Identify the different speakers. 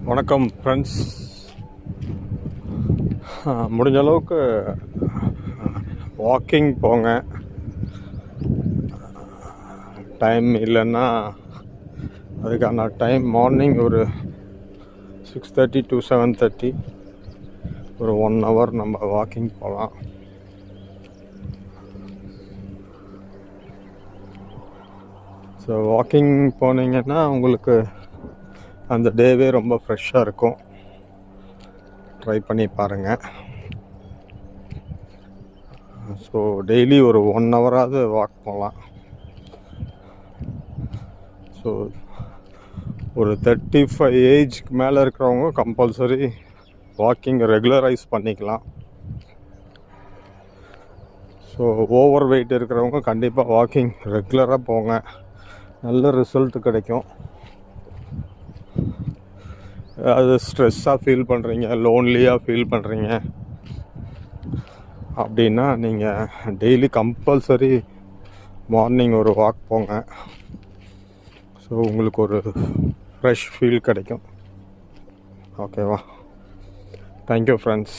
Speaker 1: வணக்கம் ஃப்ரெண்ட்ஸ். முடிஞ்ச அளவுக்கு வாக்கிங் போங்க. டைம் இல்லைன்னா அதுக்கான டைம் மார்னிங் ஒரு 6:30 to 7:30 ஒரு 1 hour நம்ம வாக்கிங் போகலாம். ஸோ வாக்கிங் போனீங்கன்னா உங்களுக்கு அந்த டேவே ரொம்ப ஃப்ரெஷ்ஷாக இருக்கும். ட்ரை பண்ணி பாருங்கள். ஸோ டெய்லி ஒரு 1 ஹவராவது வாக் போகலாம். ஸோ ஒரு 35 ஏஜ்க்கு மேலே இருக்கிறவங்க கம்பல்சரி வாக்கிங் ரெகுலரைஸ் பண்ணிக்கலாம். ஸோ ஓவர் வெயிட் இருக்கிறவங்க கண்டிப்பாக வாக்கிங் ரெகுலராக போங்க, நல்ல ரிசல்ட் கிடைக்கும். அது ஸ்ட்ரெஸ்ஸாக ஃபீல் பண்ணுறீங்க, லோன்லியாக ஃபீல் பண்ணுறீங்க அப்படின்னா நீங்கள் டெய்லி கம்பல்சரி மார்னிங் ஒரு வாக் போங்க. ஸோ உங்களுக்கு ஒரு ஃப்ரெஷ் ஃபீல் கிடைக்கும். ஓகேவா? Thank you friends.